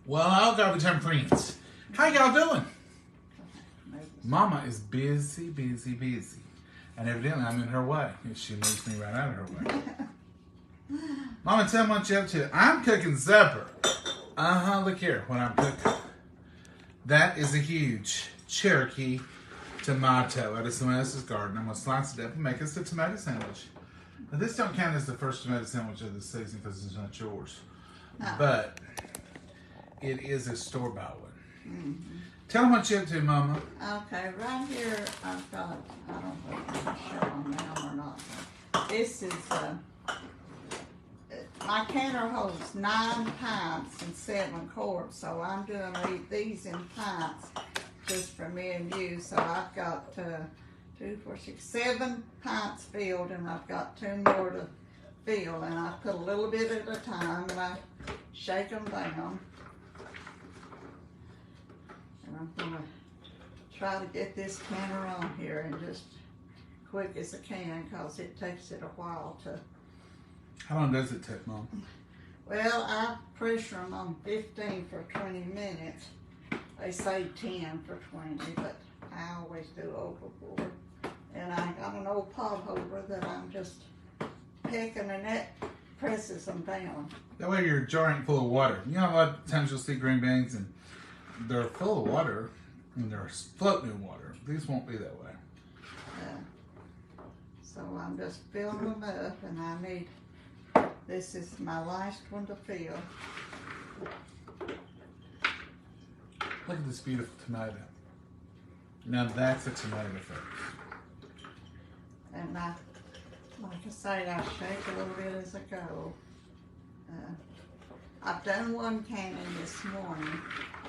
Well, I'll go with 10 friends. How y'all doing? Mama is busy, busy, busy. And evidently I'm in her way. She moves me right out of her way. Mama, tell me what you're up to. I'm cooking supper. Look here what I'm cooking. That is a huge Cherokee tomato out of someone else's garden. I'm going to slice it up and make us a tomato sandwich. Now, this don't count as the first tomato sandwich of the season because it's not yours. No. But it is a store-bought one. Mm-hmm. Tell them what you're up to, Mama. Okay, right here I've got, I don't know if I can show them now or not. This is, my canner holds 9 pints and 7 quarts, so I'm doing these in pints just for me and you. So I've got 2, 4, 6, 7 pints filled, and I've got 2 more to fill, and I put a little bit at a time, and I shake them down. And I'm gonna try to get this canner on here and just quick as I can, because it takes it a while to. How long does it take, Mom? Well, I pressure them on 15 for 20 minutes. They say 10 for 20, but I always do overboard. And I got an old pot holder that I'm just picking, and that presses them down. That way your jar ain't full of water. You know, a lot of times you'll see green beans and they're full of water and they're floating in water. These won't be that way. So I'm just filling them up, and I need, this is my last one to fill. Look at this beautiful tomato. Now that's a tomato first. And like I say, I shake a little bit as I go. I've done one canning this morning,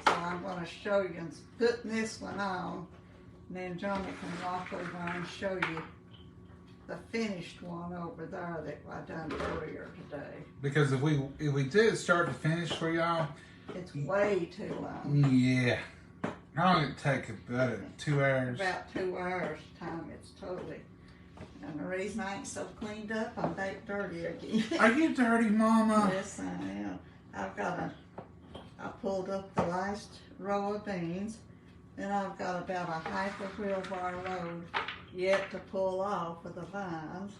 so I'm going to show you and putting this one on, and then Johnny can walk over and show you the finished one over there that I done earlier today. Because if we did start to finish for y'all, it's way too long. Yeah. How long did it take? About 2 hours? About 2 hours time. It's totally. And the reason I ain't so cleaned up, I'm back dirty again. Are you dirty, Mama? Yes, I am. I pulled up the last row of beans, and I've got about a half a wheelbarrow load yet to pull off of the vines.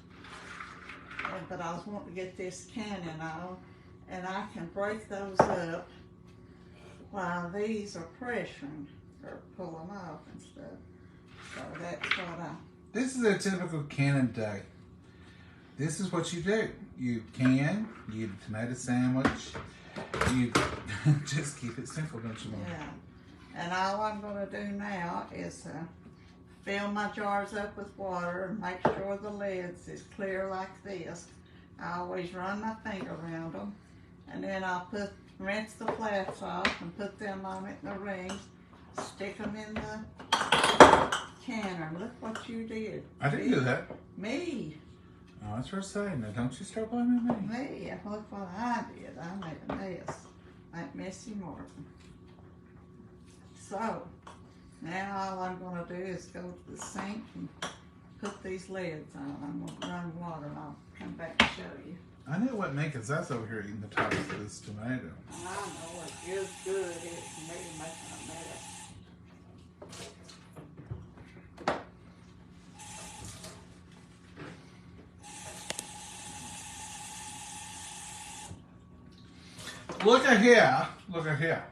But I was wanting to get this canning on, and I can break those up while these are pressuring, or pull them off and stuff. So that's what This is a typical canning day. This is what you do. You can, you eat a tomato sandwich, you just keep it simple, don't you, Mom? Yeah. And all I'm going to do now is fill my jars up with water and make sure the lids is clear like this. I always run my finger around them, and then I'll rinse the flats off and put them on it in the rings, stick them in the canner. Look what you did. I didn't do that. Me. Oh, that's what I'm saying. Now, don't you start blaming me. Me. Look what I did. I made a mess. Like Missy Morton. So, now all I'm going to do is go to the sink and put these lids on. I'm going to run water, and I'll come back and show you. I knew what make us over here eating the tops of this tomato. I know it is good. It's me making a mess. Look at here. Look at here.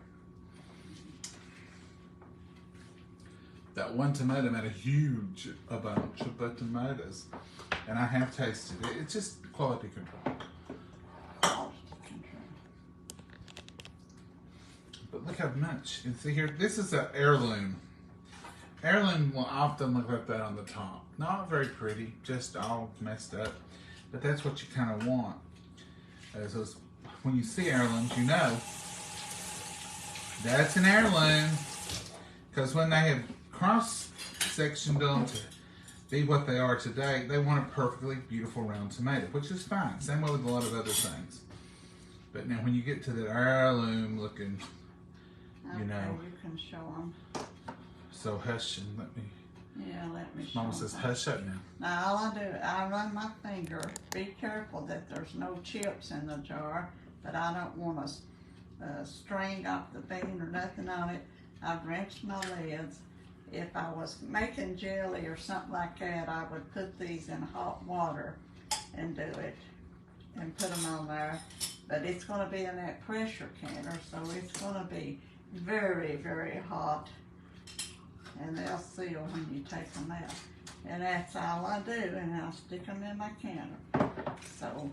That one tomato made a huge bunch of the tomatoes. And I have tasted it. It's just quality control. But look how much. And see here, this is an heirloom. Heirloom will often look like that on the top. Not very pretty, just all messed up. But that's what you kind of want. So when you see heirlooms, you know that's an heirloom. Because when they have cross-sectioned them to be what they are today, they want a perfectly beautiful round tomato, which is fine. Same way with a lot of other things. But now when you get to that heirloom looking, you know. You can show them. So hush and let me. Yeah, let me show Mama says hush up now. Now all I do, I run my finger. Be careful that there's no chips in the jar, but I don't want string off the bean or nothing on it. I've rinsed my lids. If I was making jelly or something like that, I would put these in hot water and do it and put them on there. But it's going to be in that pressure canner, so it's going to be very, very hot. And they'll seal when you take them out. And that's all I do, and I'll stick them in my canner. So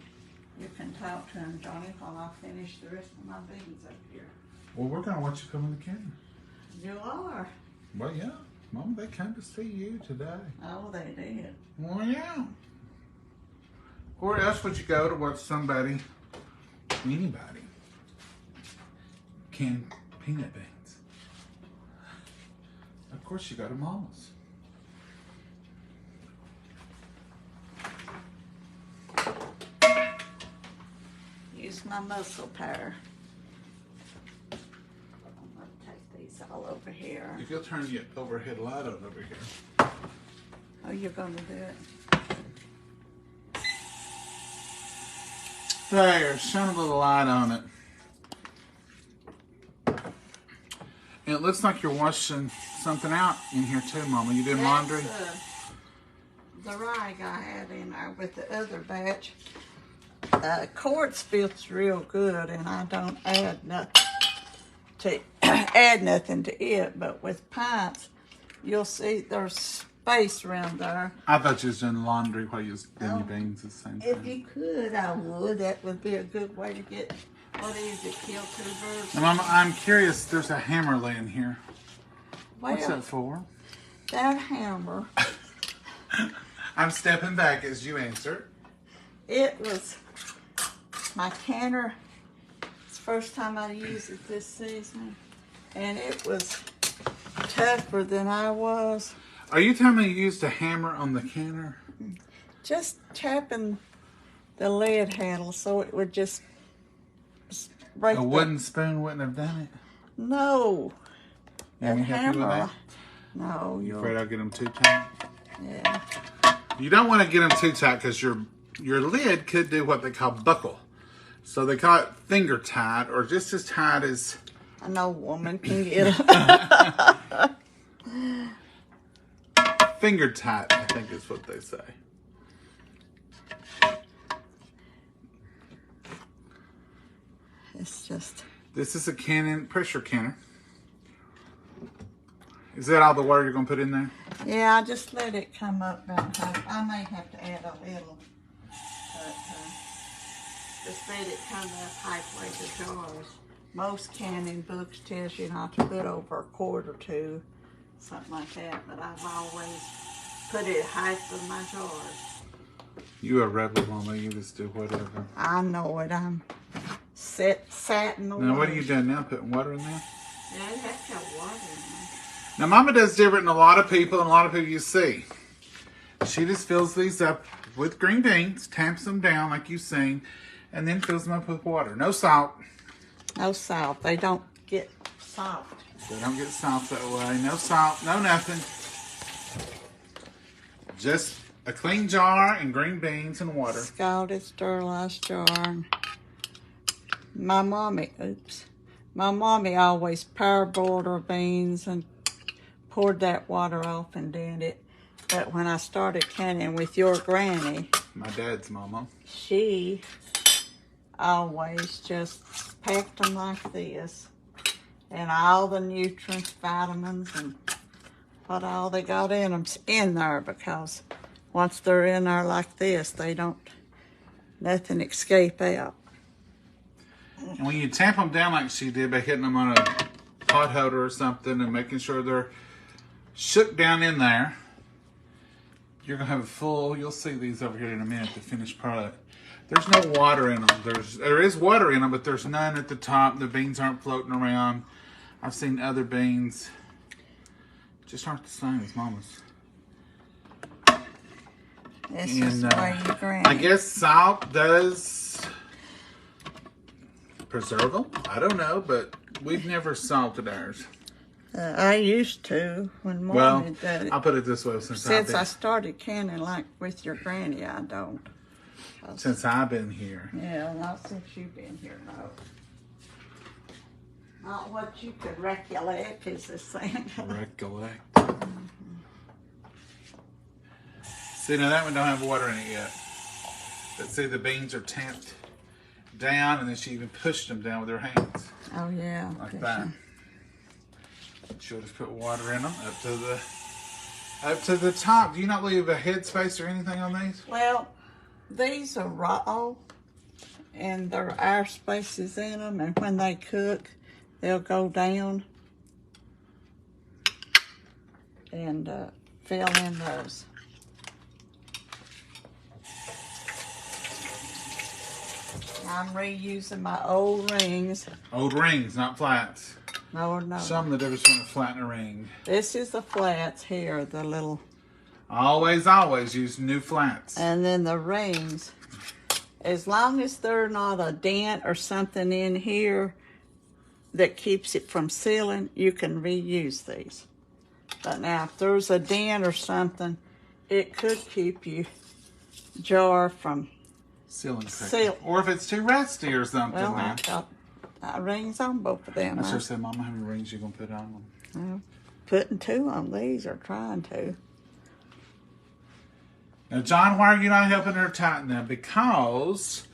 you can talk to them, Johnny, while I finish the rest of my beans up here. Well, we're going to watch you come in the canner. You are. Well, yeah. Mom, they came to see you today. Oh, they did. Well, yeah. Where else would you go to watch somebody, anybody, can peanut beans? Of course, you go to Mama's. Use my muscle power. I'm going to take these all over here. If you'll turn your overhead light on over here. Oh, you're going to do it? There, shine a little light on it. And it looks like you're washing something out in here too, Mama. You did laundry? The rag I had in there with the other batch. Quartz feels real good, and I don't add nothing to it. But with pints, you'll see there's space around there. I thought you was doing laundry while you was doing your beans at the same time. If you could, I would. That would be a good way to get, what is it, kill two birds? And Mama, I'm curious, there's a hammer laying here. Well, What's that for? That hammer. I'm stepping back as you answer. It was my canner. It's the first time I used it this season. And it was tougher than I was. Are you telling me you used a hammer on the canner? Just tapping the lead handle so it would just break. A wooden spoon wouldn't have done it? No. You want me to help you with that? No. You afraid I'll get them too tight? Yeah. You don't want to get them too tight because your lid could do what they call buckle. So they call it finger tight or just as tight as... I know a woman can get it. Finger tight, I think is what they say. It's just... This is a pressure canner. Is that all the water you're going to put in there? Yeah, I just let it come up about half. I may have to add a little. But just let it come up halfway to jars. Most canning books tells you not to put over a quart or two, something like that. But I've always put it half of my jars. You a rebel, Mama. You just do whatever. I know it. I'm sat in the water. Now, what are you doing now? Putting water in there? Yeah, it has to have water in there. Now, Mama does different than a lot of people and a lot of people you see. She just fills these up with green beans, tamps them down like you've seen, and then fills them up with water. No salt. No salt. They don't get soft. They don't get soft that way. No salt, no nothing. Just a clean jar and green beans and water. Scalded, sterilized jar. My mommy always parboiled her beans and poured that water off and did it. But when I started canning with your granny, My dad's mama, she always just packed them like this. And all the nutrients, vitamins, and what all they got in them's in there, because once they're in there like this, they don't, nothing escape out. and when you tamp them down like she did by hitting them on a pot holder or something and making sure they're shook down in there, you're going to have a full, you'll see these over here in a minute, the finished product. There's no water in them. There is water in them, but there's none at the top. The beans aren't floating around. I've seen other beans just aren't the same as Mama's. This is the way you grind I it. guess salt does preserve them. I don't know, but we've never salted ours. I used to when Mom Well, did it. I'll put it this way. Since I started canning like with your granny, I don't. Since I've been here. Yeah, not since you've been here, no. Not what you could recollect is the same. Recollect. See, now that one don't have water in it yet. But see, the beans are tamped down, and then she even pushed them down with her hands. Oh, yeah. Like that. She'll just put water in them up to the top. Do you not leave a headspace or anything on these? Well, these are raw, and there are air spaces in them, and when they cook, they'll go down and fill in those. I'm reusing my old rings. Old rings, not flats. No. Some of the difference between a flat and a ring. This is the flats here, the little. Always use new flats. And then the rings, as long as there's not a dent or something in here that keeps it from sealing, you can reuse these. But now, if there's a dent or something, it could keep your jar from sealing. Or if it's too rusty or something. Well, I've got rings on both of them. I should say, Mama, how many rings you gonna put on them? Putting 2 on these, or trying to. Now, John, why are you not helping her tighten them? Because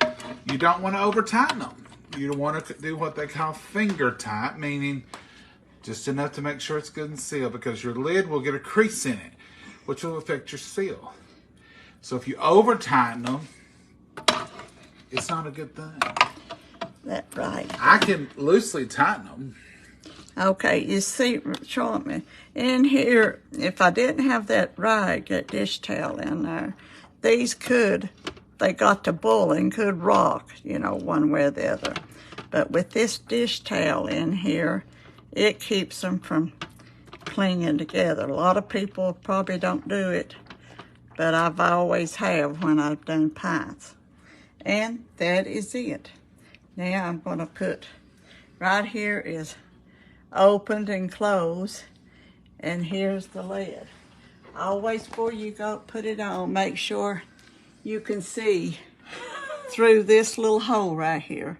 you don't want to over tighten them. You want to do what they call finger tight, meaning just enough to make sure it's good and sealed, because your lid will get a crease in it, which will affect your seal. So if you over tighten them, it's not a good thing. That's right. I can loosely tighten them. Okay, you see, show me. In here, if I didn't have that rag, that dish towel in there, these they got to bull and could rock, one way or the other. But with this dish towel in here, it keeps them from clinging together. A lot of people probably don't do it, but I've always have when I've done pies. And that is it. Now I'm going to put, right here is opened and closed, and here's the lid. Always before you go put it on, make sure you can see through this little hole right here.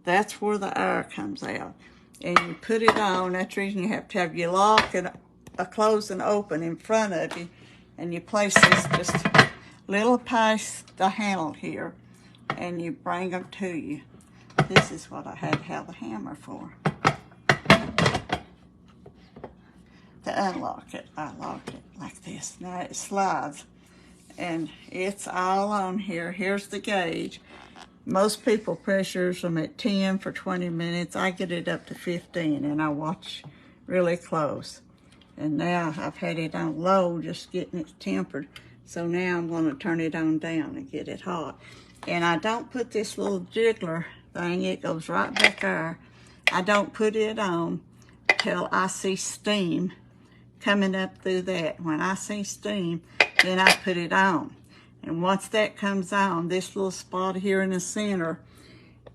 That's where the air comes out. And you put it on. That's the reason you have to have your lock and close and open in front of you, and you place this just little past the handle here, and you bring them to you. This is what I had to have the hammer for. To unlock it, I locked it like this. Now it slides, and it's all on here. Here's the gauge. Most people pressures them at 10 for 20 minutes. I get it up to 15, and I watch really close. And now I've had it on low, just getting it tempered. So now I'm going to turn it on down and get it hot. And I don't put this little jiggler thing, it goes right back there. I don't put it on till I see steam coming up through that. When I see steam, then I put it on. And once that comes on, this little spot here in the center,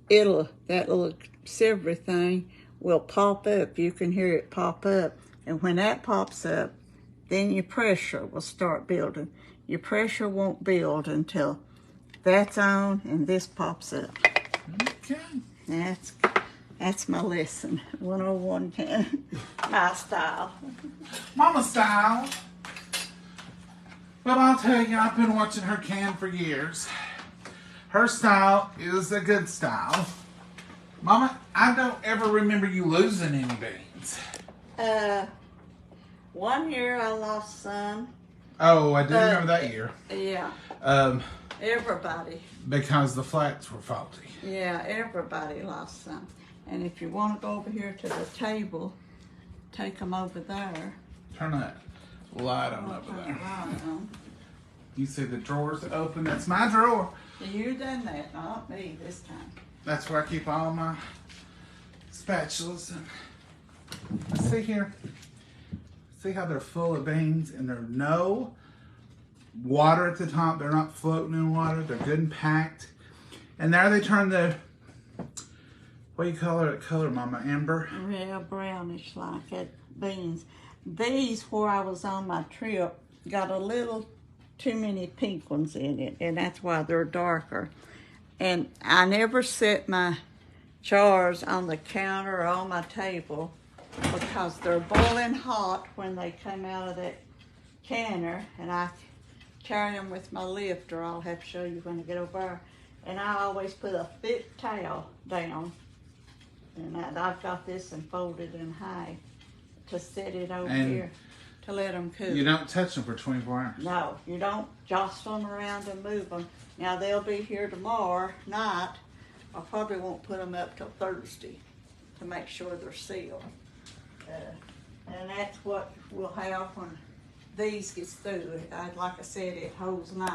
that little silvery thing will pop up. You can hear it pop up. And when that pops up, then your pressure will start building. Your pressure won't build until that's on and this pops up. Okay. That's my lesson. 101 can. My style. Mama style. Well, I'll tell you, I've been watching her can for years. Her style is a good style. Mama, I don't ever remember you losing any beans. One year I lost some. Oh, I do remember that year. Yeah. Everybody. Because the flats were faulty. Yeah, everybody lost some. And if you want to go over here to the table, take them over there. Turn that light on over there. You see the drawers open? That's my drawer. You done that, not me this time. That's where I keep all my spatulas. Let's see here. See how they're full of beans and there's no water at the top. They're not floating in water. They're good and packed. And there they turn the, what do you call it? Color, Mama? Amber? Yeah, brownish like it. Beans. These, where I was on my trip, got a little too many pink ones in it, and that's why they're darker. And I never set my jars on the counter or on my table because they're boiling hot when they come out of that canner, and I carry them with my lifter. I'll have to show you when I get over there. And I always put a thick towel down, and I've got this and folded in half to set it over here to let them cool. You don't touch them for 24 hours? No, you don't jostle them around and move them. Now they'll be here tomorrow night. I probably won't put them up till Thursday to make sure they're sealed. And that's what we'll have when these gets through. Like I said, it holds 9.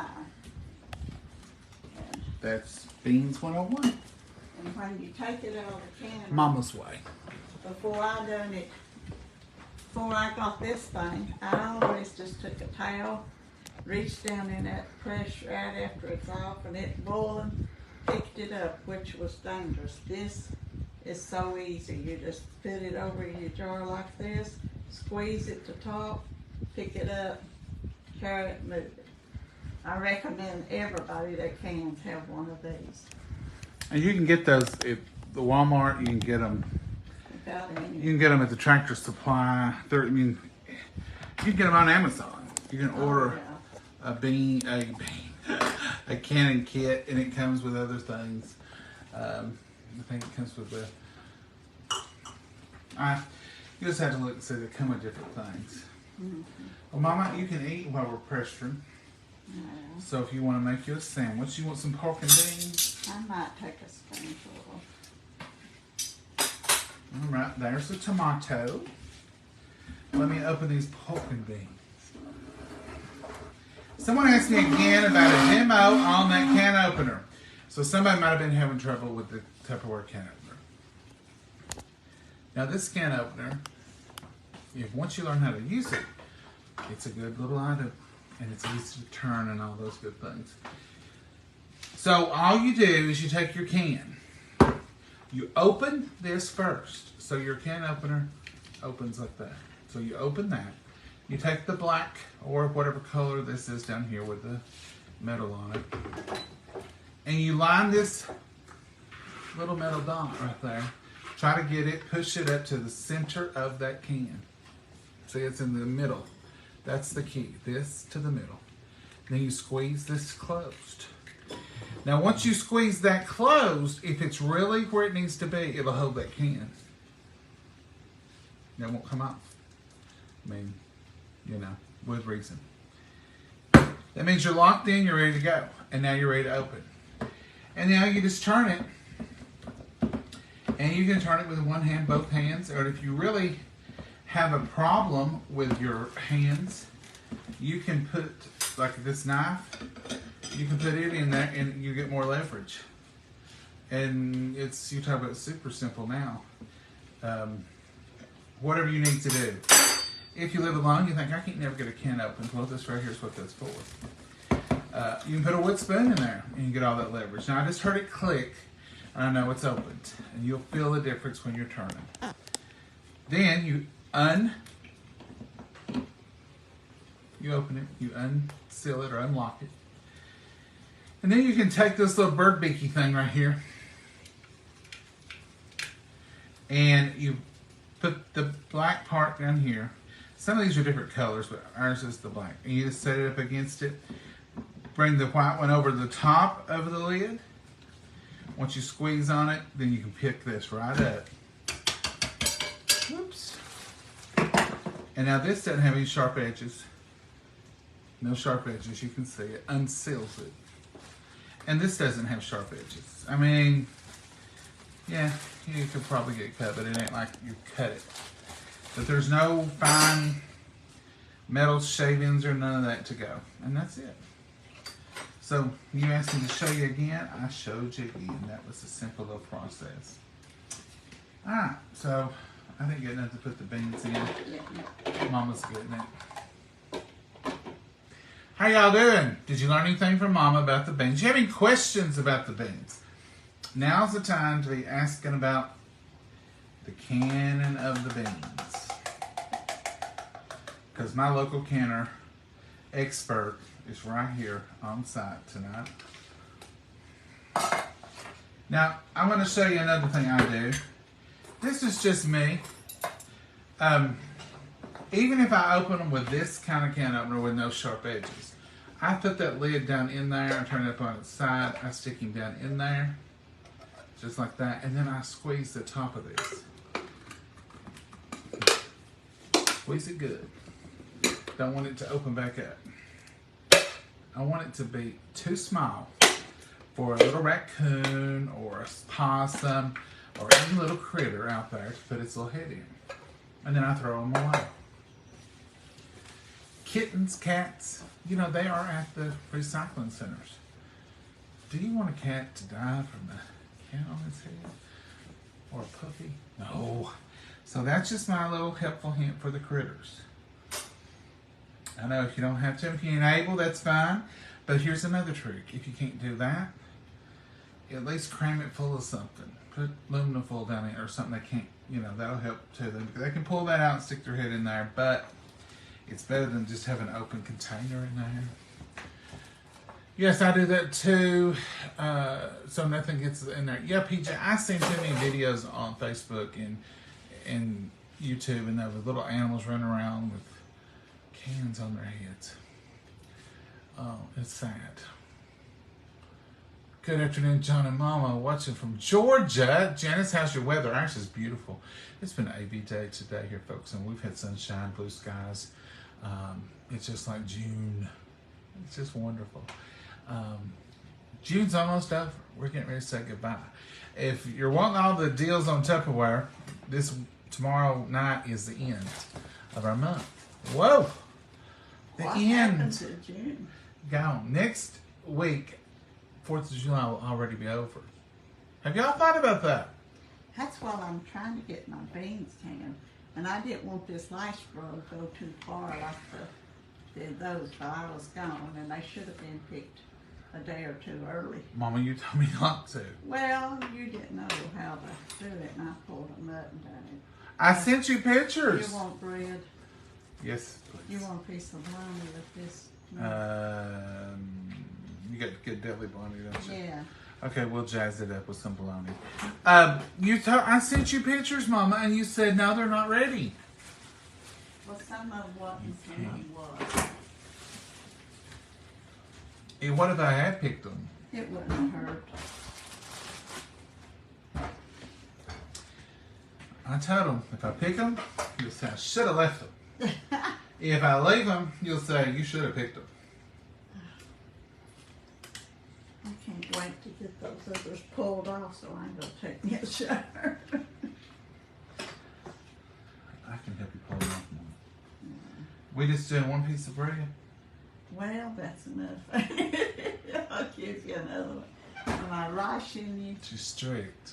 That's Beans 101. And when you take it out of the can, Mama's way. Before I got this thing, I always just took a towel, reached down in that press right after it's off and it's boiling, picked it up, which was dangerous. This is so easy. You just put it over your jar like this, squeeze it to top, pick it up, carry it, move it. I recommend everybody that can have one of these. And you can get those at the Walmart. You can get them. You can get them at the Tractor Supply. You can get them on Amazon. You can order a canning kit, and it comes with other things. I think it comes with you just have to look and see they come with different things. Mm-hmm. Well, Mama, you can eat while we're pressuring. Yeah. So if you want to make you a sandwich, you want some pork and beans? I might take a spoonful. All right, there's the tomato. Let me open these pork and beans. Someone asked me again about a demo on that can opener. So somebody might have been having trouble with the Tupperware can opener. Now this can opener, once you learn how to use it, it's a good little item. And it's easy to turn and all those good things. So all you do is you take your can. You open this first. So your can opener opens like that. So you open that. You take the black or whatever color this is down here with the metal on it. And you line this little metal dot right there. Try to get it, push it up to the center of that can. See, it's in the middle. That's the key, this to the middle. Then you squeeze this closed. Now once you squeeze that closed, if it's really where it needs to be, it'll hold that can. It won't come off. I mean, with reason. That means you're locked in, you're ready to go. And now you're ready to open. And now you just turn it. And you can turn it with one hand, both hands. Or if you really have a problem with your hands, you can put, like this knife, you can put it in there and you get more leverage. And you talk about super simple now. Whatever you need to do. If you live alone, you think, I can't never get a can open. Well, this right here is what that's for. You can put a wood spoon in there and you get all that leverage. Now I just heard it click and I know it's opened. And you'll feel the difference when you're turning. Then you open it, you unseal it or unlock it. And then you can take this little bird beaky thing right here and you put the black part down here. Some of these are different colors, but ours is the black. And you just set it up against it. Bring the white one over the top of the lid. Once you squeeze on it, then you can pick this right up. Whoops. And now this doesn't have any sharp edges. No sharp edges, you can see it. Unseals it. And this doesn't have sharp edges. I mean, yeah, you could probably get cut, but it ain't like you cut it. But there's no fine metal shavings or none of that to go. And that's it. So you asked me to show you again. I showed you again. That was a simple little process. All right, so I didn't get enough to put the beans in. Mama's getting it. How y'all doing? Did you learn anything from Mama about the beans? Do you have any questions about the beans? Now's the time to be asking about the canning of the beans. Because my local canner expert is right here on site tonight. Now, I'm going to show you another thing I do. This is just me. Even if I open them with this kind of can opener with no sharp edges, I put that lid down in there and turn it up on its side. I stick him down in there, just like that, and then I squeeze the top of this. Squeeze it good. Don't want it to open back up. I want it to be too small for a little raccoon or a possum or any little critter out there to put its little head in. And then I throw them away. Kittens, cats, you know, they are at the recycling centers. Do you want a cat to die from a cat on its head? Or a puppy? No. So that's just my little helpful hint for the critters. I know if you don't have to, if you ain't able, that's fine. But here's another trick. If you can't do that, at least cram it full of something. Put aluminum foil down in it or something they can't, you know, that'll help too. They can pull that out and stick their head in there, but it's better than just having an open container in there. Yes, I do that too, so nothing gets in there. Yeah, PJ, I seen too many videos on Facebook and YouTube, and there were little animals running around with cans on their heads. Oh, it's sad. Good afternoon, John and Momma, watching from Georgia. Janice, how's your weather? Actually, it's beautiful. It's been an AB day today here, folks, and we've had sunshine, blue skies. It's just like June. It's just wonderful. June's almost over. We're getting ready to say goodbye. If you're wanting all the deals on Tupperware, tomorrow night is the end of our month. Whoa! What happens in June? Gone. Next week, 4th of July will already be over. Have y'all thought about that? That's why I'm trying to get my beans canned. And I didn't want this lice row to go too far like those while I was gone. And they should have been picked a day or two early. Mama, you told me not to. Well, you didn't know how to do it, and I pulled a nut and done it. I sent you pictures. You want bread? Yes, please. You want a piece of bologna with this? You got good deli bologna, don't you? Yeah. Okay, we'll jazz it up with some bologna. I sent you pictures, Mama, and you said no, they're not ready. Well, some of them wasn't, some of them was. And what if I had picked them? It wouldn't hurt. I told them, if I pick them, you'll say I should have left them. If I leave them, you'll say you should have picked them. I can't wait to get those others pulled off so I can go take me a shower. I can help you pull them off more. We just doing one piece of bread. Well, that's enough. I'll give you another one. Am I rushing you? Too strict.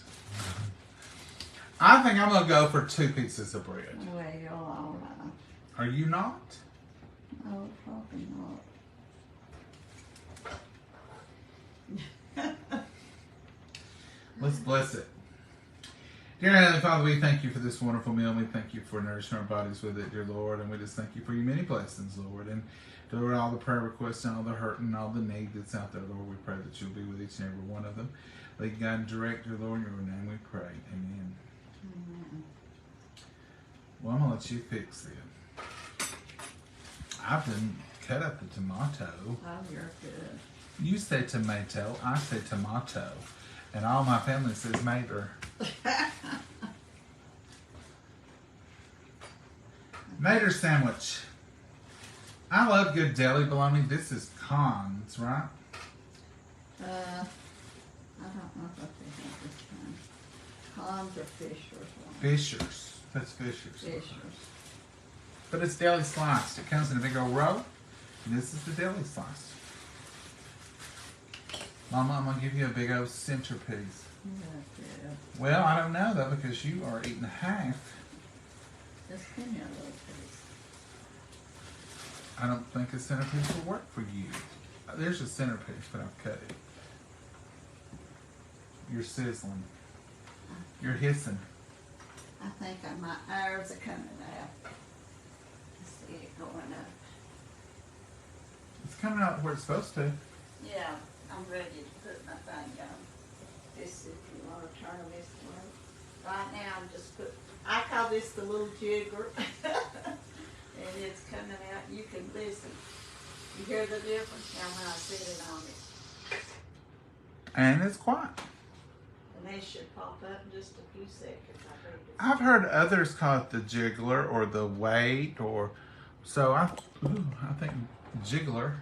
I think I'm going to go for 2 pieces of bread. Well, you're all right. Are you not? No, probably not. Let's bless it. Dear Heavenly Father, we thank you for this wonderful meal. We thank you for nourishing our bodies with it, dear Lord. And we just thank you for your many blessings, Lord. And Lord, all the prayer requests and all the hurt and all the need that's out there, Lord, we pray that you'll be with each and every one of them. Lead, guide, and direct, dear Lord, in your name we pray. Amen. Amen. Well, I'm going to let you fix it. I've been cut up the tomato. Oh, you're good. You say tomato, I say tomato. And all my family says mater. Mater sandwich. I love good deli bologna. This is Cons, right? I don't know what they have this time. Cons or Fisher's one. Fisher's. That's Fisher's. Fisher's. But it's deli sliced. It comes in a big old roll. And this is the deli slice. Mama, I'm going to give you a big old centerpiece. Yeah. Well, I don't know, though, because you are eating half. Just give me a little piece. I don't think a centerpiece will work for you. There's a centerpiece, but I've cut it. You're sizzling. You're hissing. I think my eyes are coming out. I see it going up. It's coming out where it's supposed to. Yeah, I'm ready to put my thing on. This, if you want to turn them this way. Right now, I'm just I call this the little jiggler. And it's coming out. You can listen. You hear the difference now when I set it on it. And it's quiet. And they should pop up in just a few seconds. I've heard others call it the jiggler or the weight, or so I think jiggler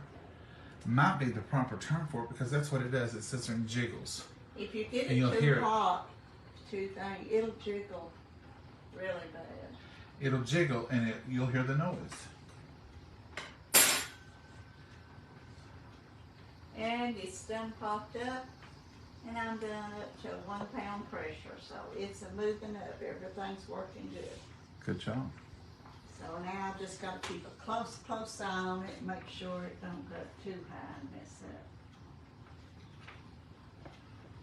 might be the proper term for it, because that's what it does. It sits there and jiggles. If you get it too hot, it'll jiggle really bad. It'll jiggle, and you'll hear the noise. And it's done popped up, and I'm done up to 1 pound pressure, so it's a moving up. Everything's working good. Good job. So now I just got to keep a close eye on it and make sure it don't go too high and mess up.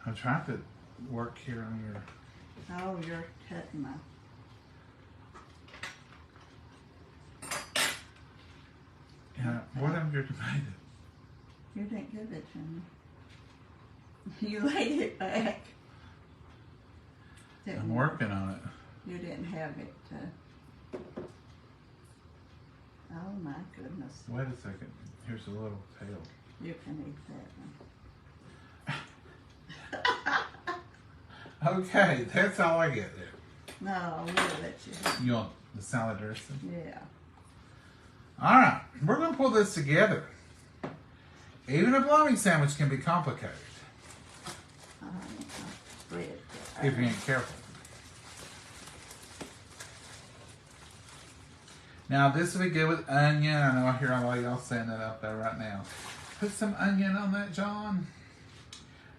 I'm trying to work here on your... Oh, you're cutting my... Yeah, what happened to your tomato? You didn't give it to me. You laid it back. I'm working on it. You didn't have it. Oh my goodness. Wait a second. Here's a little tail. You can eat that one. Okay, that's all I get there. No, we'll let you. You want the salad dressing? Yeah. All right, we're going to pull this together. Even a bologna sandwich can be complicated if you ain't careful. Now, this will be good with onion. I know I hear a lot of y'all saying that out there right now. Put some onion on that, John.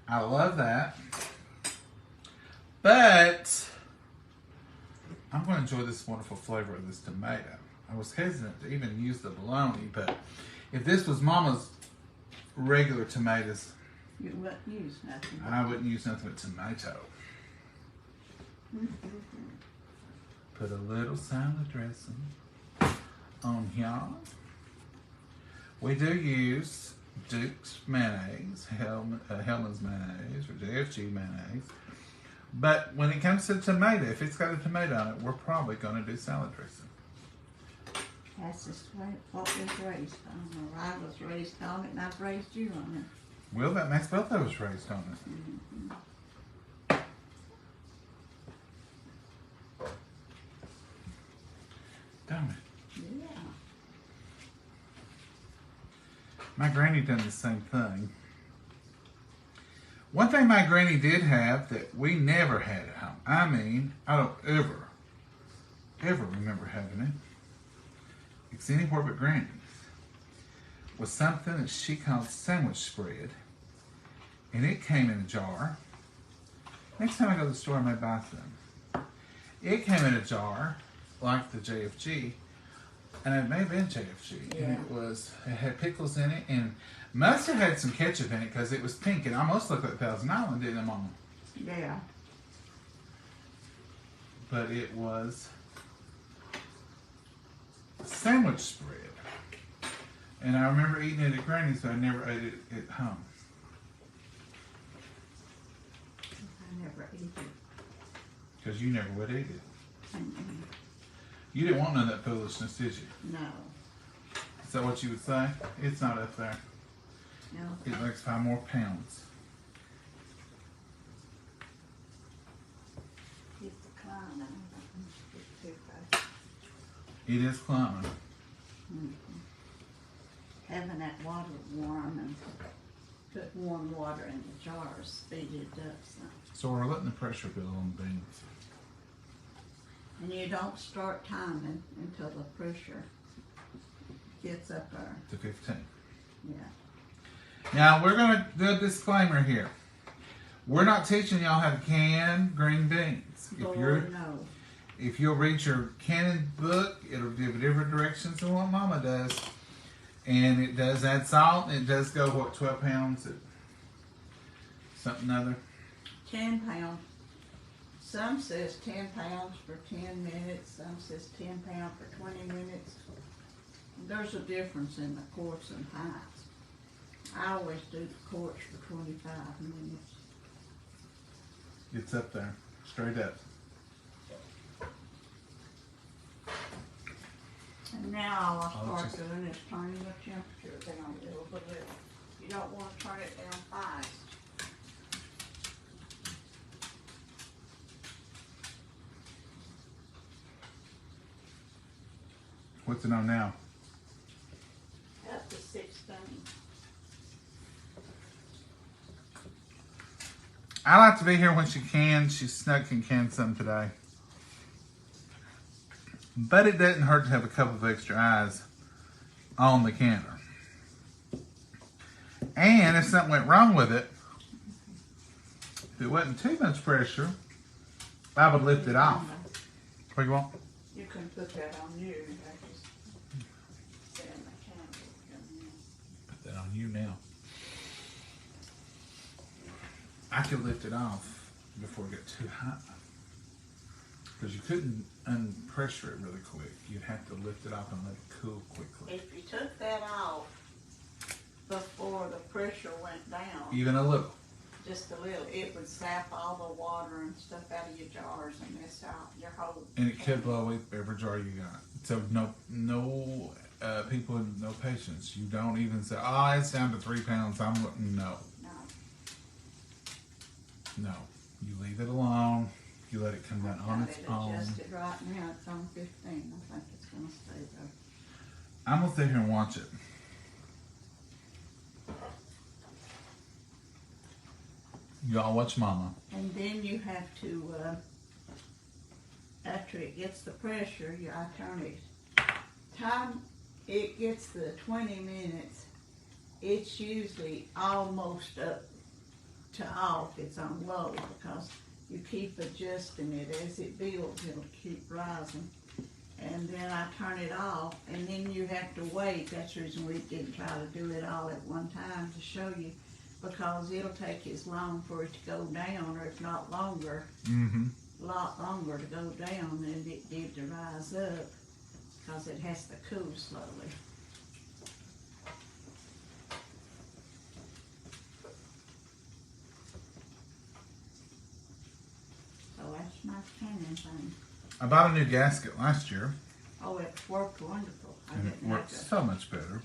I love that. But I'm going to enjoy this wonderful flavor of this tomato. I was hesitant to even use the bologna, but if this was Mama's regular tomatoes, you wouldn't use nothing. I wouldn't use nothing but tomato. Put a little salad dressing on here. We do use Duke's mayonnaise, Hellman's mayonnaise, or JFG mayonnaise. But when it comes to tomato, if it's got a tomato on it, we're probably going to do salad dressing. That's just what was raised on, or I was raised on it, and I've raised you on it. Well, that makes both of us raised on it. Damn it. Yeah. My granny done the same thing. One thing my granny did have that we never had at home. I mean, I don't ever remember having it. It's anywhere but Granny's. Was something that she called sandwich spread. And it came in a jar. Next time I go to the store, I may buy some. It came in a jar, like the JFG. And it may have been JFG. Yeah. And it had pickles in it. And must have had some ketchup in it because it was pink. It almost looked like Thousand Island, didn't it, Mama? Yeah. But it was sandwich spread. And I remember eating it at Granny's, but I never ate it at home. I never ate it. Because you never would eat it. Mm-mm. You didn't want none of that foolishness, did you? No. Is that what you would say? It's not up there. No. It makes 5 more pounds. It's climbing. It's too fast. It is climbing. Mm-hmm. Having that water warm and put warm water in the jars speed it up some. So we're letting the pressure build on the beans. And you don't start timing until the pressure gets up there. To 15. Yeah. Now we're going to do a disclaimer here. We're not teaching y'all how to can green beans. Lord, no. If you'll read your canning book, it'll give different directions than what Mama does. And it does add salt. And it does go, what, 12 pounds at something other? 10 pounds. Some says 10 pounds for 10 minutes. Some says 10 pounds for 20 minutes. There's a difference in the quarts and pints. I always do the quarts for 25 minutes. It's up there, straight up. And now all I start doing is turning the temperature down little by little. You don't want to turn it down fast. What's it on now? Up to 16. I like to be here when she can. She snuck and canned some today. But it doesn't hurt to have a couple of extra eyes on the canner. And if something went wrong with it, if it wasn't too much pressure, I would lift it off. What do you want? You can put that on you. I just set in the candle. Put that on you now. I could lift it off before it got too hot. Because you couldn't unpressure it really quick. You'd have to lift it off and let it cool quickly. If you took that off before the pressure went down, Even a little. just a little, it would sap all the water and stuff out of your jars and mess out your whole. And it could blow away every jar you got. So no people with no patience. You don't even say, oh, it's down to 3 pounds. No. No. No. You leave it alone. You let it come down on its own. Adjusted right now. It's on 15. I think it's going to stay there. I'm going to sit here and watch it. You all watch Mama. And then you have to, after it gets the pressure, I turn it. Time it gets the 20 minutes, it's usually almost up to off. It's on low because you keep adjusting it as it builds. It'll keep rising. And then I turn it off, and then you have to wait. That's the reason we didn't try to do it all at one time to show you, because it'll take as long for it to go down, or if not longer, a lot longer to go down than it did to rise up, because it has to cool slowly. So that's my canning thing. I bought a new gasket last year. Oh, it worked wonderful. And it worked so much better.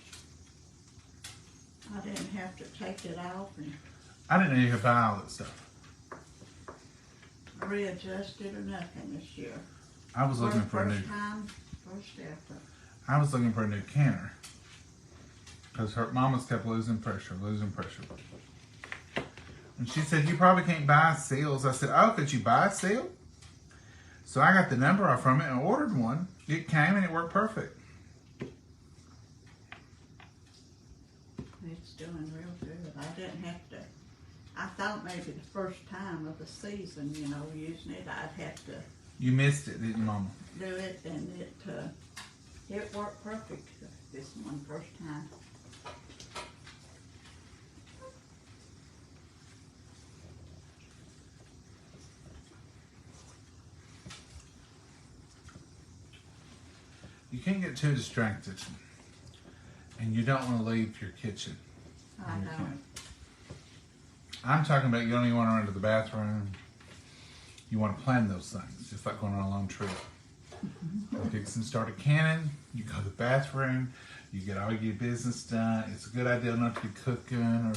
I didn't have to take it off and I didn't know you could buy all that stuff. readjust it or nothing this year. I was looking for a new. First effort. I was looking for a new canner because her mama's kept losing pressure. And she said, "You probably can't buy seals." I said, "Oh, could you buy a seal?" So I got the number off from it and ordered one. It came and it worked perfect. It's doing real good. I didn't have to. I thought maybe the first time of the season, using it, I'd have to You missed it, didn't you, Mama? do it, and it worked perfect this one first time. You can't get too distracted. And you don't want to leave your kitchen. I know. I'm talking about you don't even want to run to the bathroom. You want to plan those things, just like going on a long trip. Fixing to start a cannon, you go to the bathroom, you get all your business done. It's a good idea not to be cooking or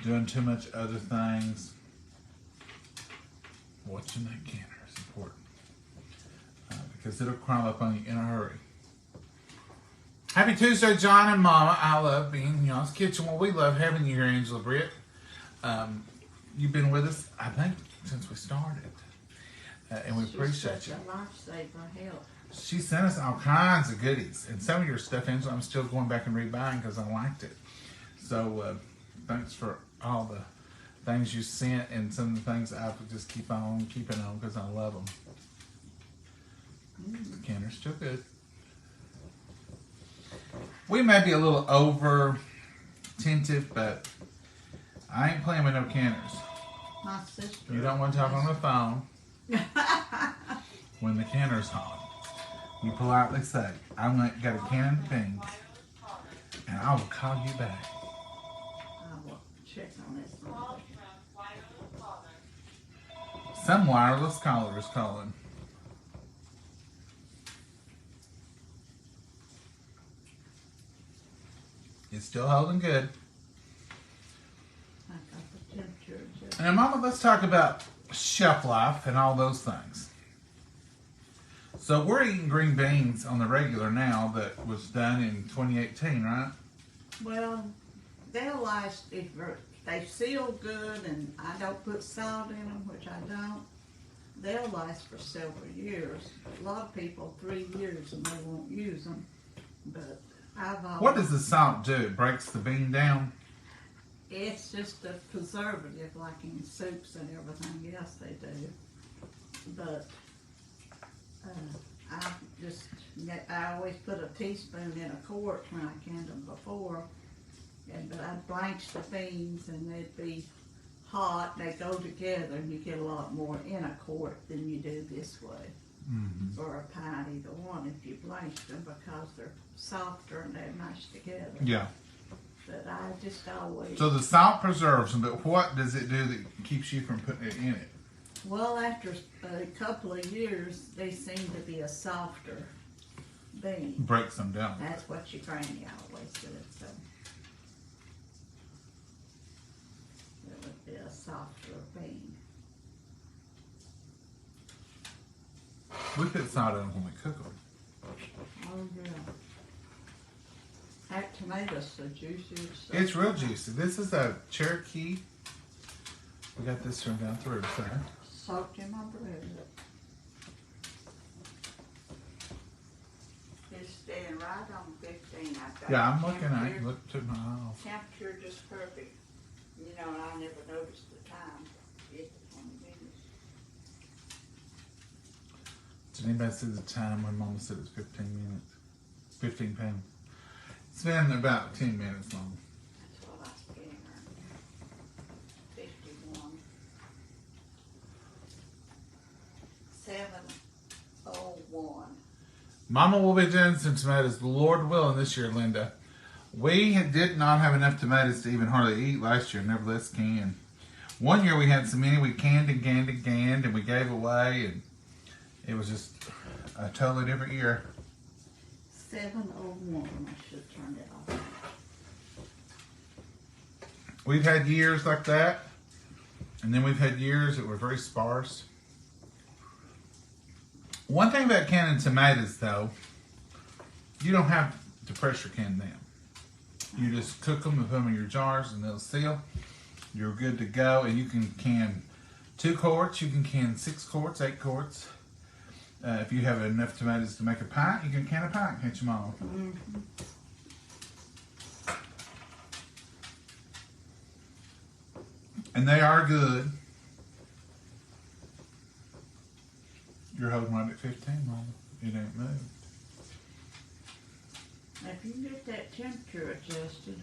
doing too much other things. Watching that canner is important because it'll crumb up on you in a hurry. Happy Tuesday, John and Mama. I love being in y'all's kitchen. Well, we love having you here, Angela Britt. You've been with us, I think, since we started. And we appreciate you. She's such a lifesaver, help. She sent us all kinds of goodies. And some of your stuff, Angela, I'm still going back and rebuying because I liked it. So thanks for all the things you sent and some of the things I would just keep on keeping on because I love them. The canner's still good. We may be a little over attentive, but I ain't playing with no canners. My sister. You don't want to talk on the phone when the canner's on. You politely say, "I got a cannon of beans, and I will call you back." I will check on this one. Some wireless caller is calling. It's still holding good. I got the temperature adjusted. And Mama, let's talk about shelf life and all those things. So we're eating green beans on the regular now that was done in 2018, right? Well, they'll last if they seal good and I don't put salt in them, which I don't. They'll last for several years. A lot of people 3 years and they won't use them. But I've always, What does the salt do? It breaks the bean down? it's just a preservative, like in soups and everything else they do. But I always put a teaspoon in a quart when I canned them before. But I'd blanch the beans and they'd be hot, they go together, and you get a lot more in a quart than you do this way. Mm-hmm. Or a pint, either one, if you blanch them, because they're softer and they're mashed together. Yeah. But I just always... So the salt preserves them, but what does it do that keeps you from putting it in it? Well, after a couple of years, they seem to be a softer bean. Breaks them down. That's what your granny always said, so... It would be a softer bean. We put salt in them when we cook them. Oh, yeah. That tomato's so juicy. So It's real juicy. This is a Cherokee. We got this from down through, so. Soaked in my bread. It's staying right on 15. I've got Yeah, I'm looking at it. temperature- Look to my eyes. Temperature just perfect. You know, I never noticed the time. It's 20 minutes. Did anybody see the time when Mama said it was 15 minutes? 15 pounds. It's been about 10 minutes long. That's what I spent. 51. 7:01. Mama will be doing some tomatoes, the Lord willing, this year, Linda. We did not have enough tomatoes to even hardly eat last year, nevertheless canned. One year we had so many, we canned and canned and canned, and we gave away, and it was just a totally different year. 7:01. I should turn it off. We've had years like that, and then we've had years that were very sparse. One thing about canning tomatoes, though, you don't have to pressure can them. You just cook them and put them in your jars, and they'll seal. You're good to go, and you can can 2 quarts, you can can 6 quarts, 8 quarts. If you have enough tomatoes to make a pint, you can can a pint, can't you, Mama? Mm-hmm. And they are good. You're holding right at 15, Mama. It ain't moved. If you can get that temperature adjusted,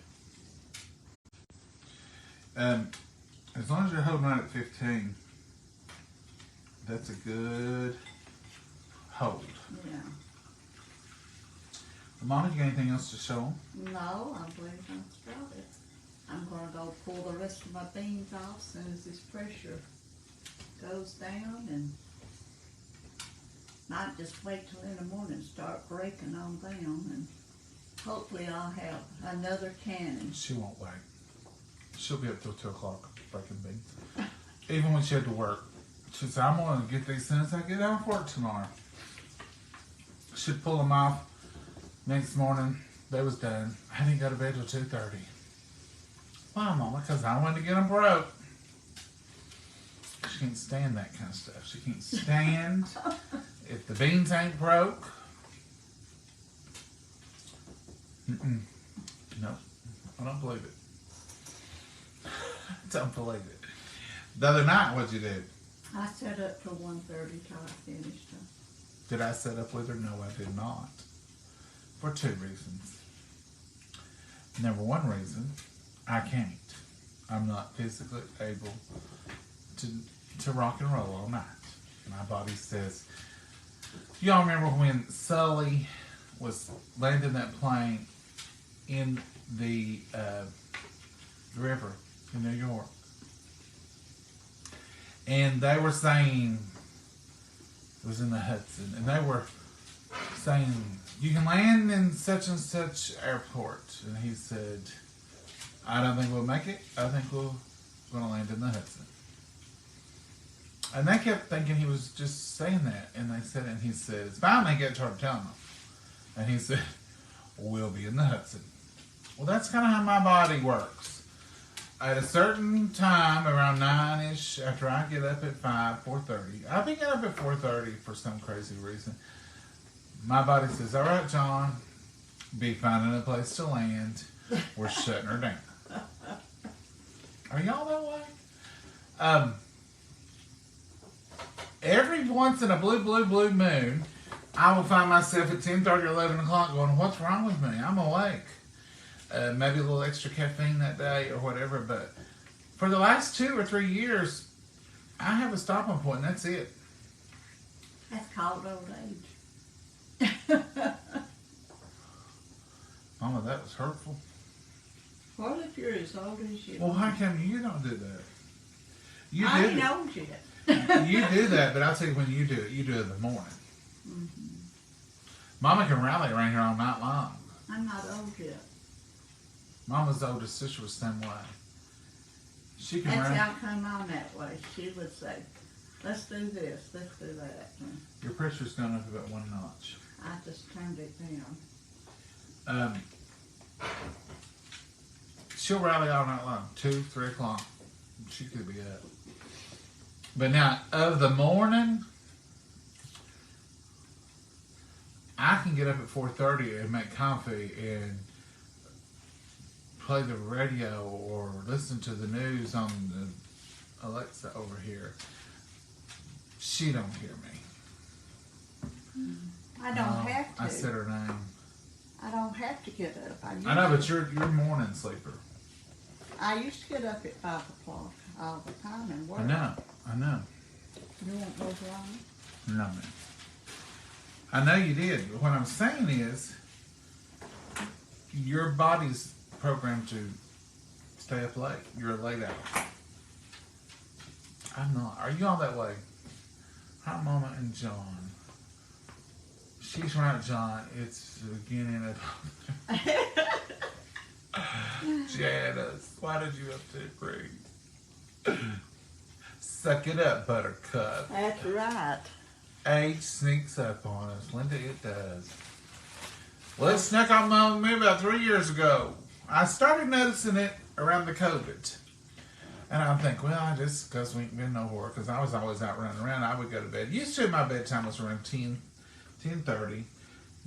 As long as you're holding right at 15, that's a good hold. yeah. Mama, you got anything else to show them? No, I believe that's about it. I'm gonna go pull the rest of my beans off as soon as this pressure goes down, and might just wait till in the morning and start breaking on them, and hopefully I'll have another cannon. She won't wait. She'll be up till 2 o'clock breaking beans. Even when she had to work. She said, I'm going to get these as soon as I get out of work tomorrow. She'd pull them off. Next morning, they was done. I didn't go to bed till 2:30. Why, Mama? Because I wanted to get them broke. She can't stand that kind of stuff. She can't stand if the beans ain't broke. No, I don't believe it. Don't believe it. The other night, what'd you do? I set up till 1:30 till I finished them. Did I set up with her? No, I did not. For 2 reasons. Number 1 reason, I can't. I'm not physically able to rock and roll all night. My body says, y'all remember when Sully was landing that plane in the river in New York? And they were saying, it was in the Hudson, and they were saying, you can land in such and such airport. And he said, I don't think we'll make it. I think we're going to land in the Hudson. And they kept thinking he was just saying that. And they said, and he says, finally he started telling them. And he said, we'll be in the Hudson. Well, that's kind of how my body works. At a certain time, around 9-ish, after I get up at 4:30, I think get up at 4:30 for some crazy reason. My body says, all right, John, be finding a place to land. We're shutting her down. Are y'all that way? Every once in a blue moon, I will find myself at 10:30 or 11 o'clock going, what's wrong with me? I'm awake. Maybe a little extra caffeine that day or whatever, but for the last 2 or 3 years, I have a stopping point, and that's it. That's called old age. Mama, that was hurtful. What if you're as old as you? Well, how come you don't do that? You I do ain't it. old yet. You do that, but I'll tell you when you do it in the morning. Mm-hmm. Mama can rally around here all night long. I'm not old yet. Mama's oldest sister was the same way. She can That's rally. how I come on that way. She would say, let's do this, let's do that. And Your pressure's gone up about 1 notch. I just turned it down. She'll rally all night long, 2, 3 o'clock. She could be up. But now, of the morning, I can get up at 4:30 and make coffee and play the radio or listen to the news on the Alexa over here. She don't hear me. I don't have to. I said her name. I don't have to get up. I know, but you're a morning sleeper. I used to get up at 5 o'clock all the time and work. I know. You want those wrong? No, man. I know you did, but what I'm saying is, your body's programmed to stay up late. You're a late owl. I'm not. Are you all that way? Hi, Mama and John. She's right, John. It's the beginning of... Janice, why did you have to breathe? Suck it up, Buttercup. That's right. Age sneaks up on us. Linda, it does. Well, it snuck on me about 3 years ago. I started noticing it around the COVID. And I think, well, I just, because we ain't been nowhere, because I was always out running around, I would go to bed. Used to, my bedtime was around 10:30.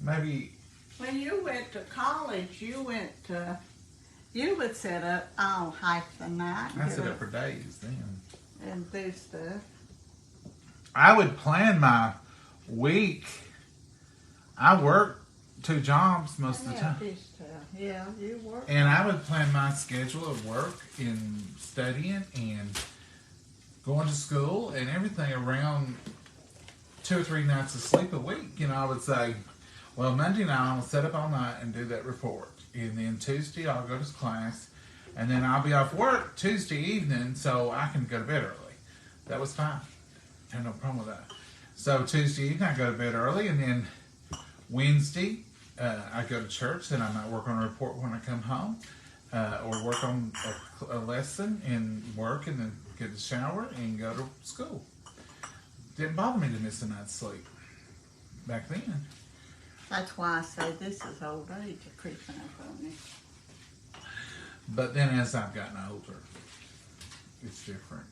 Maybe. When you went to college, you would sit up all half the night. I sit up for days then. And do stuff. I would plan my week. I worked 2 jobs most of the time. Yeah, you work. And I would plan my schedule of work and studying and going to school and everything around 2 or 3 nights of sleep a week. You know, I would say, well, Monday night I'll set up all night and do that report. And then Tuesday I'll go to class. And then I'll be off work Tuesday evening so I can go to bed early. That was fine. I had no problem with that. So Tuesday evening I go to bed early, and then Wednesday I go to church. Then I might work on a report when I come home, or work on a lesson and work, and then get a shower and go to school. Didn't bother me to miss a night's sleep back then. That's why I say this is old age creeping up on me. But then as I've gotten older, it's different.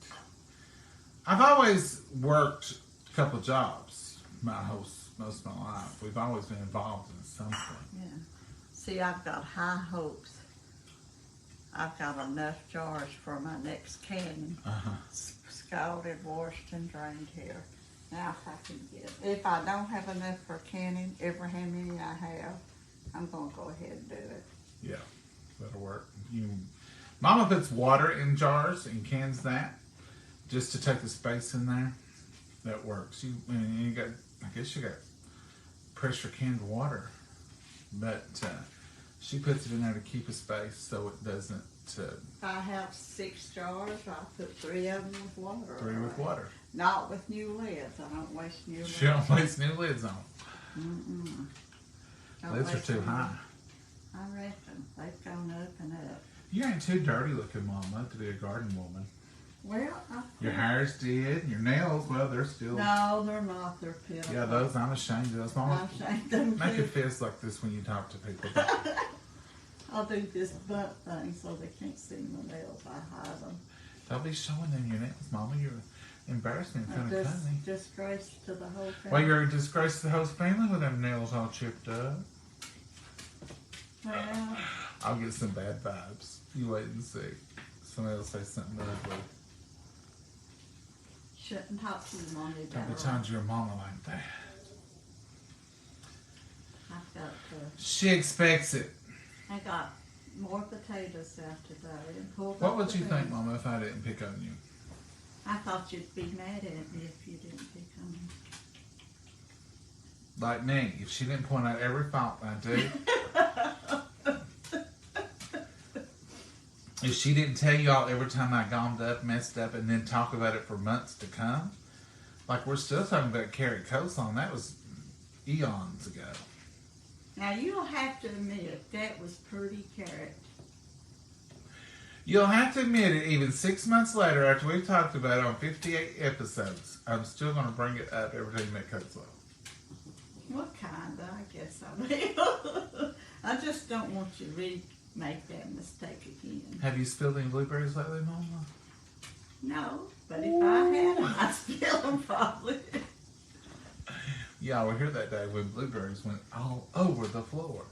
I've always worked a couple of jobs most of my life. We've always been involved in something. Yeah. See, I've got high hopes. I've got enough jars for my next canning. Scalded, washed, and drained here. Now if I can get, if I don't have enough for canning, every how many I have, I'm going to go ahead and do it. Yeah, that'll work. Mama puts water in jars and cans that just to take the space in there. That works. You got, I guess you got pressure canned water, but she puts it in there to keep a space so it doesn't to... If I have 6 jars, I put 3 of them with water. 3 with water. Not with new lids. I don't waste new lids. She don't waste new lids on. Lids are too high. I reckon. They've gone up and up. You ain't too dirty looking, Mama, to be a garden woman. Well, your hair's did, and your nails, well, they're still... No, they're not. They're pitiful. Yeah, those, I'm ashamed of those. Mama, I'm ashamed of them make too. a fist like this when you talk to people. I'll do this butt thing so they can't see my nails. I hide them. Don't be showing them your nails, Mama. You're embarrassing in front of Connie. Disgrace to the whole family. Well, you're a disgrace to the whole family with them nails all chipped up. Well, I'll get some bad vibes. You wait and see. Somebody will say something ugly. Shouldn't talk to them on your Don't be talking to your mama like that. I've got to. She expects it. I got more potatoes out today and pulled What up would the you think, beans. Mama, if I didn't pick on you? I thought you'd be mad at me if you didn't pick on me. Like me, if she didn't point out every fault I do. If she didn't tell y'all every time I gommed up, messed up, and then talk about it for months to come. Like we're still talking about carrot coleslaw, and that was eons ago. Now you'll have to admit that was pretty carrot. You'll have to admit it, even 6 months later, after we've talked about it on 58 episodes, I'm still going to bring it up every time you make coleslaw. What kind? I guess I will. I just don't want you to remake that mistake again. Have you spilled any blueberries lately, Mama? No, but if I had them, I'd spill them probably. Yeah, I was here that day when blueberries went all over the floor.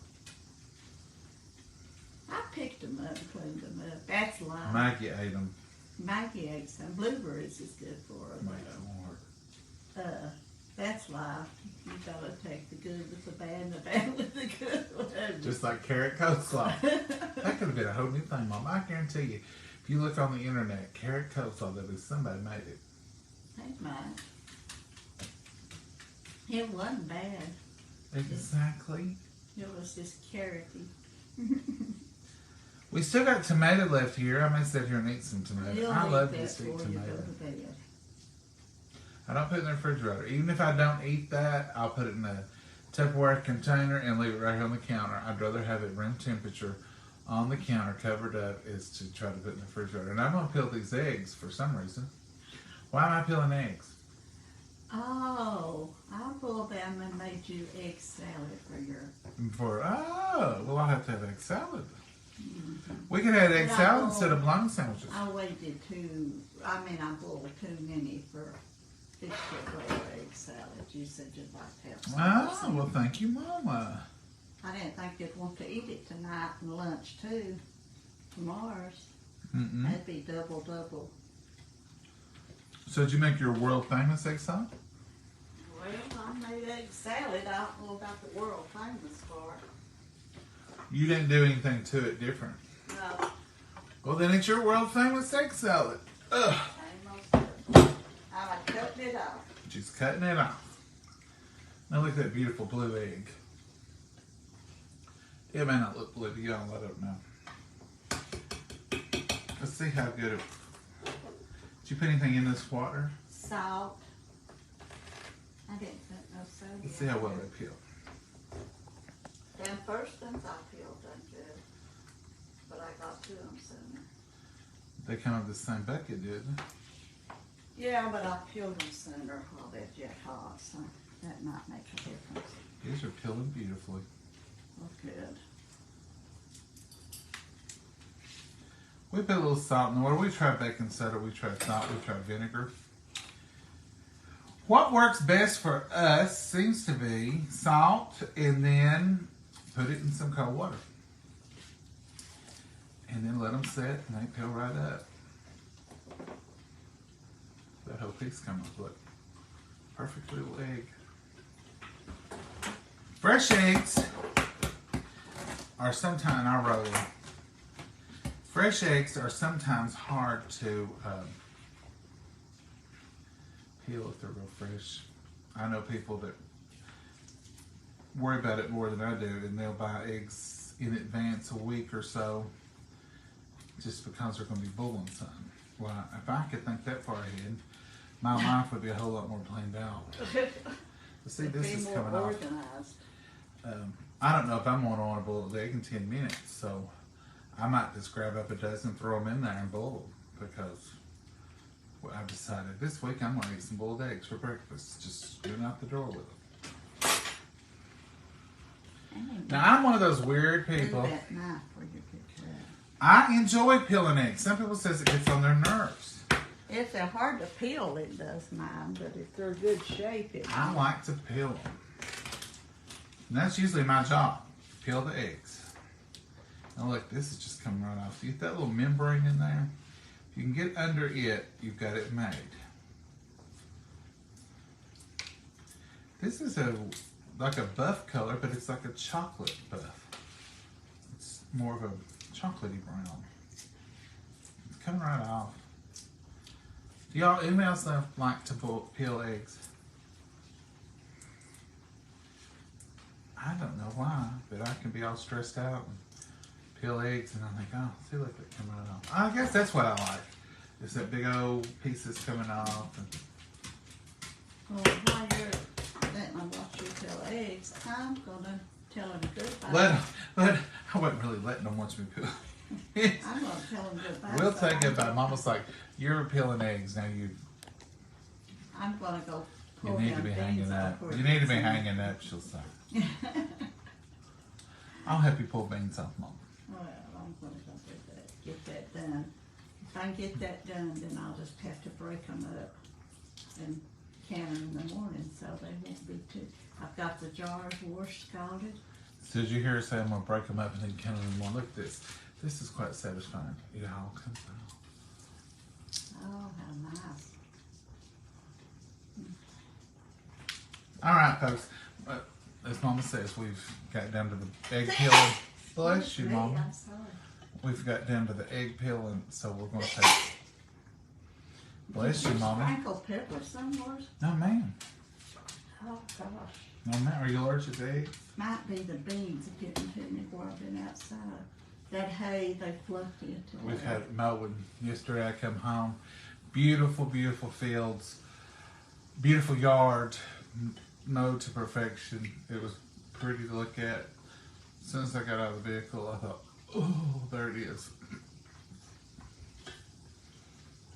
I picked them up and cleaned them up. That's lying. Maggie ate them. Maggie ate some. Blueberries is good for her. That's life. You gotta take the good with the bad and the bad with the good. Whatever. Just like carrot coleslaw. That could have been a whole new thing, Mom. I guarantee you, if you look on the internet, carrot coleslaw, there'll be somebody made it. They might. It wasn't bad. Exactly. It was just carroty. We still got tomato left here. I may sit here and eat some tomato. You'll I eat love that to eat before you tomato. go to bed. I don't put it in the refrigerator. Even if I don't eat that, I'll put it in a Tupperware container and leave it right here on the counter. I'd rather have it room temperature on the counter covered up is to try to put it in the refrigerator. And I'm going to peel these eggs for some reason. Why am I peeling eggs? Oh, I pulled them and made you egg salad for your... Well, I'll have to have egg salad. We could have egg salad instead of bologna sandwiches. I waited I boiled too many for fish roll egg salad. You said you'd like to have some. Well, thank you, Mama. I didn't think you'd want to eat it tonight and lunch too. Tomorrow's. That'd be double. So did you make your world famous egg salad? Well, I made egg salad. I don't know about the world famous part. You didn't do anything to it different. No. Well, then it's your world famous egg salad. Ugh. I'm cutting it off. She's cutting it off. Now look at that beautiful blue egg. It may not look blue to y'all, I don't know. Let's see how good it... Did you put anything in this water? Salt. I didn't put no soda. Let's see how well they peel. Them first ones I peeled done good. But I got to them sooner. They come out of the same bucket, didn't they? Yeah, but I peeled them sooner while they're jet hot, so that might make a difference. These are peeling beautifully. Well, good. We put a little salt in the water. We tried baking soda, we tried salt, we tried vinegar. What works best for us seems to be salt and then put it in some cold water. And then let them set and they peel right up. That whole piece come up, look. Perfect little egg. Fresh eggs are sometimes, I roll. Fresh eggs are sometimes hard to peel if they're real fresh. I know people that worry about it more than I do, and they'll buy eggs in advance a week or so just because they're going to be bulling something. Well, if I could think that far ahead, my life would be a whole lot more planned out. But see, this is coming off. I don't know if I'm going to want to boil an egg in 10 minutes, so I might just grab up a dozen, throw them in there, and boil them, because I've decided this week I'm going to eat some boiled eggs for breakfast. Just going out the door with them. Now, I'm one of those weird people. I enjoy peeling eggs. Some people says it gets on their nerves. If they're hard to peel, it does mine, but if they're good shape, it I like to peel them. And that's usually my job, peel the eggs. Now look, this is just coming right off. See that little membrane in there? If you can get under it, you've got it made. This is like a buff color, but it's like a chocolate buff. It's more of a chocolatey brown. It's coming right off. Do y'all, anybody else like to peel eggs? I don't know why, but I can be all stressed out and peel eggs, and I think, oh, see, look, it coming right off. I guess that's what I like. Is that big old pieces coming off. And well, while you're letting them watch you peel eggs, I'm gonna tell them goodbye. I wasn't really letting them watch me peel. I'm gonna tell them goodbye. We'll take goodbye. Mama's like, you're peeling eggs now. I'm gonna go. You need to be hanging up. You need to be hanging up. She'll say. I'll help you pull beans off, Mom. Well, I'm going to go get that done. If I can get that done, then I'll just have to break them up and can them in the morning, so they won't be too. I've got the jars washed, scalded. So did you hear her say I'm going to break them up and then can them in the morning? Look at this. This is quite satisfying. It all comes out. Oh, how nice. All right, folks. As Mama says, we've got down to the egg peeling. Bless you, Mama. I'm sorry. We've got down to the egg peeling, so we're going to take. Bless you, Mama. Sprinkled pepper somewhere? No, ma'am. Oh, gosh. No, ma'am. Are you allergic to eggs? Might be the beans getting to me while I've been outside. That hay, they fluffed it. We've had mowing. Yesterday I come home. Beautiful, beautiful fields. Beautiful yard. Mowed to perfection. It was pretty to look at. As soon as I got out of the vehicle, I thought, oh, there it is.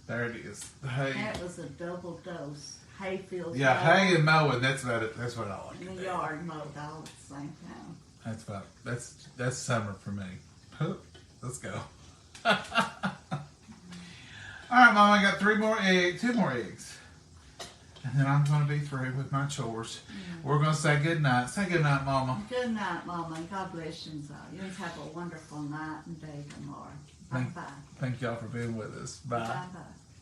There it is. The hay. That was a double dose. Hay fields. Yeah, hay and mowing. That's about it. That's what I like. And the yard mowed all at the same time. That's summer for me. Let's go. All right, Mom. I got 2 more eggs. And then I'm going to be through with my chores. We're going to say good night. Say good night, Mama. Good night, Mama, and God bless you all. You have a wonderful night and day tomorrow. Bye-bye. Thank y'all for being with us. Bye. Bye-bye.